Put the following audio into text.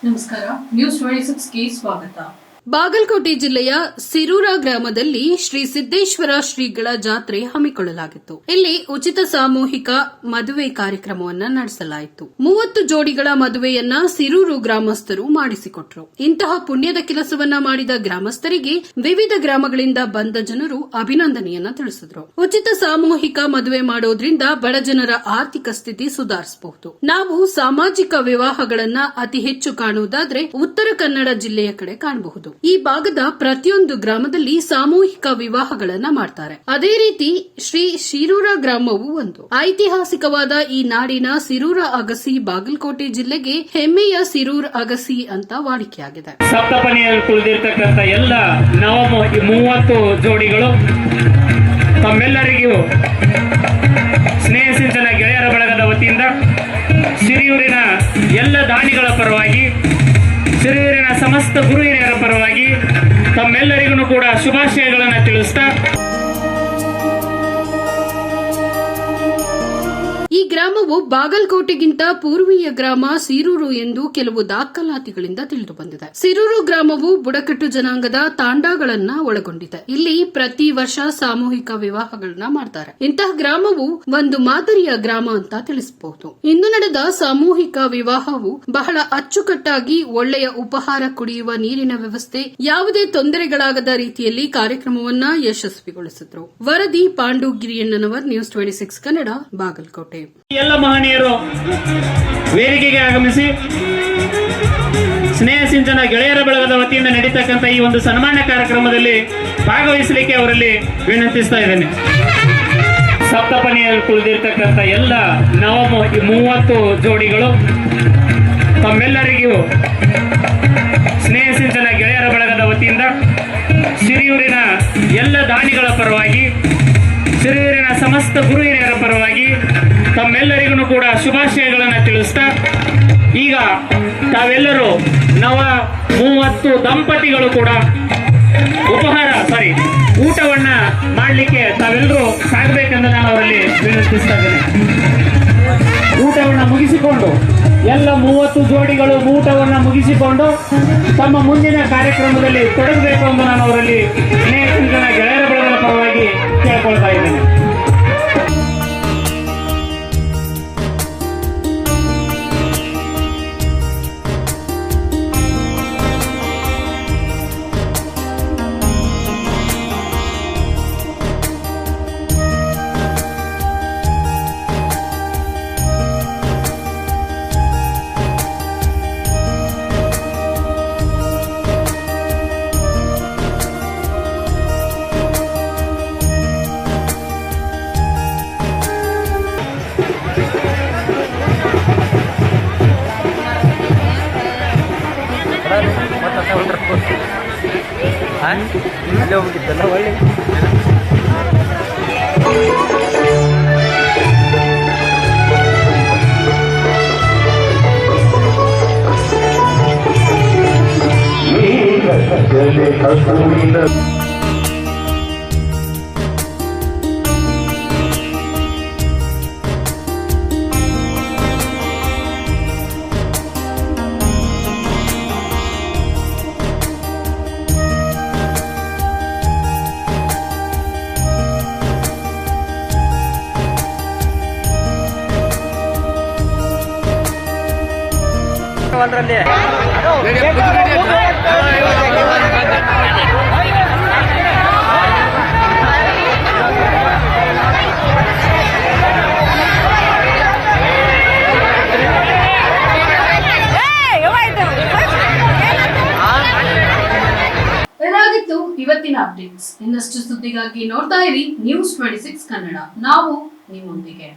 ನಮಸ್ಕಾರ. ನ್ಯೂಸ್ 26ಗೆ ಸ್ವಾಗತ. ಬಾಗಲಕೋಟೆ ಜಿಲ್ಲೆಯ ಸಿರೂರ ಗ್ರಾಮದಲ್ಲಿ ಶ್ರೀ ಸಿದ್ದೇಶ್ವರ ಶ್ರೀಗಳ ಜಾತ್ರೆ ಹಮ್ಮಿಕೊಳ್ಳಲಾಗಿತ್ತು. ಇಲ್ಲಿ ಉಚಿತ ಸಾಮೂಹಿಕ ಮದುವೆ ಕಾರ್ಯಕ್ರಮವನ್ನ ನಡೆಸಲಾಯಿತು. 30 ಜೋಡಿಗಳ ಮದುವೆಯನ್ನ ಸಿರೂರು ಗ್ರಾಮಸ್ಥರು ಮಾಡಿಸಿಕೊಟ್ರು. ಇಂತಹ ಪುಣ್ಯದ ಕೆಲಸವನ್ನ ಮಾಡಿದ ಗ್ರಾಮಸ್ಥರಿಗೆ ವಿವಿಧ ಗ್ರಾಮಗಳಿಂದ ಬಂದ ಜನರು ಅಭಿನಂದನೆಯನ್ನ ತಿಳಿಸಿದ್ರು. ಉಚಿತ ಸಾಮೂಹಿಕ ಮದುವೆ ಮಾಡೋದ್ರಿಂದ ಬಡ ಜನರ ಆರ್ಥಿಕ ಸ್ಥಿತಿ ಸುಧಾರಿಸಬಹುದು. ನಾವು ಸಾಮಾಜಿಕ ವಿವಾಹಗಳನ್ನ ಅತಿ ಹೆಚ್ಚು ಕಾಣುವುದಾದ್ರೆ ಉತ್ತರ ಕನ್ನಡ ಜಿಲ್ಲೆಯ ಕಡೆ ಕಾಣಬಹುದು. ಈ ಭಾಗದ ಪ್ರತಿಯೊಂದು ಗ್ರಾಮದಲ್ಲಿ ಸಾಮೂಹಿಕ ವಿವಾಹಗಳನ್ನ ಮಾಡ್ತಾರೆ. ಅದೇ ರೀತಿ ಶ್ರೀ ಶಿರೂರ ಗ್ರಾಮವು ಒಂದು. ಐತಿಹಾಸಿಕವಾದ ಈ ನಾಡಿನ ಸಿರೂರ ಅಗಸಿ ಬಾಗಲಕೋಟೆ ಜಿಲ್ಲೆಗೆ ಹೆಮ್ಮೆಯ ಸಿರೂರ್ ಅಗಸಿ ಅಂತ ವಾಡಿಕೆಯಾಗಿದೆ. ಸಪ್ತಪನಿಯಲ್ಲಿ ಕುಳಿದಿರ್ತಕ್ಕಂಥ ಎಲ್ಲ 30 ಜೋಡಿಗಳು ತಮ್ಮೆಲ್ಲರಿಗೂ ಸ್ನೇಹ ಸಿಂಚನ ಗೆಳೆಯರ ಬಳಗದ ವತಿಯಿಂದ ಸಿರಿಯೂರಿನ ಎಲ್ಲ ದಾನಿಗಳ ಪರವಾಗಿ, ಸಿರಿಯೂರಿನ ಸಮಸ್ತ ಗುರು ಹಿರಿಯರ ಪರವಾಗಿ ತಮ್ಮೆಲ್ಲರಿಗೂ ಕೂಡ ಶುಭಾಶಯಗಳನ್ನು ತಿಳಿಸ್ತಾ, ಈ ಗ್ರಾಮವು ಬಾಗಲಕೋಟೆಗಿಂತ ಪೂರ್ವೀಯ ಗ್ರಾಮ ಸಿರೂರು ಎಂದು ಕೆಲವು ದಾಖಲಾತಿಗಳಿಂದ ತಿಳಿದು ಬಂದಿದೆ. ಸಿರೂರು ಗ್ರಾಮವು ಬುಡಕಟ್ಟು ಜನಾಂಗದ ತಾಂಡಾಗಳನ್ನ ಒಳಗೊಂಡಿದೆ. ಇಲ್ಲಿ ಪ್ರತಿ ವರ್ಷ ಸಾಮೂಹಿಕ ವಿವಾಹಗಳನ್ನ ಮಾಡ್ತಾರೆ. ಇಂತಹ ಗ್ರಾಮವು ಒಂದು ಮಾದರಿಯ ಗ್ರಾಮ ಅಂತ ತಿಳಿಸಬಹುದು. ಇಂದು ನಡೆದ ಸಾಮೂಹಿಕ ವಿವಾಹವು ಬಹಳ ಅಚ್ಚುಕಟ್ಟಾಗಿ ಒಳ್ಳೆಯ ಉಪಹಾರ, ಕುಡಿಯುವ ನೀರಿನ ವ್ಯವಸ್ಥೆ, ಯಾವುದೇ ತೊಂದರೆಗಳಾಗದ ರೀತಿಯಲ್ಲಿ ಕಾರ್ಯಕ್ರಮವನ್ನ ಯಶಸ್ವಿಗೊಳಿಸಿದ್ರು. ವರದಿ ಪಾಂಡು ಗಿರಿಯಣ್ಣನವರ್, ನ್ಯೂಸ್ 26 ಕನ್ನಡ, ಬಾಗಲಕೋಟೆ. ಎಲ್ಲ ಮಹನೀಯರು ವೇದಿಕೆಗೆ ಆಗಮಿಸಿ ಸ್ನೇಹ ಸಿಂಚನ ಗೆಳೆಯರ ಬಳಗದ ವತಿಯಿಂದ ನಡೀತಕ್ಕಂಥ ಈ ಒಂದು ಸನ್ಮಾನ ಕಾರ್ಯಕ್ರಮದಲ್ಲಿ ಭಾಗವಹಿಸಲಿಕ್ಕೆ ಅವರಲ್ಲಿ ವಿನಂತಿಸ್ತಾ ಇದ್ದೇನೆ. ಸಪ್ತಪನಿಯಲ್ಲಿ ಕುಳಿದಿರ್ತಕ್ಕಂಥ ಎಲ್ಲ 30 ಜೋಡಿಗಳು ತಮ್ಮೆಲ್ಲರಿಗೂ ಸ್ನೇಹ ಸಿಂಚನ ಗೆಳೆಯರ ಬಳಗದ ವತಿಯಿಂದ ಸಿರಿಯೂರಿನ ಎಲ್ಲ ದಾನಿಗಳ ಪರವಾಗಿ, ಸಿರಿಯೂರಿನ ಸಮಸ್ತ ಗುರು ಹಿರಿಯರ ಪರವಾಗಿ ತಮ್ಮೆಲ್ಲರಿಗೂ ಕೂಡ ಶುಭಾಶಯಗಳನ್ನು ತಿಳಿಸ್ತಾ, ಈಗ ತಾವೆಲ್ಲರೂ 30 ದಂಪತಿಗಳು ಕೂಡ ಊಟವನ್ನ ಮಾಡಲಿಕ್ಕೆ ತಾವೆಲ್ಲರೂ ಸಾಗಬೇಕೆಂದು ನಾನು ಅವರಲ್ಲಿ ವಿನಂತಿಸ್ತಾ ಇದ್ದೇನೆ. ಊಟವನ್ನು ಮುಗಿಸಿಕೊಂಡು ಎಲ್ಲ 30 ಜೋಡಿಗಳು ಊಟವನ್ನು ಮುಗಿಸಿಕೊಂಡು ತಮ್ಮ ಮುಂದಿನ ಕಾರ್ಯಕ್ರಮದಲ್ಲಿ ತೊಡಗಬೇಕು ಎಂದು ನಾನು ಅವರಲ್ಲಿ ಸ್ನೇಹಿತರ ಗೆಳೆಯರ ಬಳಗದ ಪರವಾಗಿ ಕೇಳ್ಕೊಳ್ತಾ ಇದ್ದೇನೆ. ಅಲ್ಲೇ ಹೋಗಿದ್ದಲ್ಲ ಒಳ್ಳೆ ಒಂದರಲ್ಲಿ ಇದಾಗಿತ್ತು ಇವತ್ತಿನ ಅಪ್ಡೇಟ್ಸ್. ಇನ್ನಷ್ಟು ಸುದ್ದಿಗಾಗಿ ನೋಡ್ತಾ ಇರಿ ನ್ಯೂಸ್ 26 ಕನ್ನಡ. ನಾವು ನಿಮ್ಮೊಂದಿಗೆ.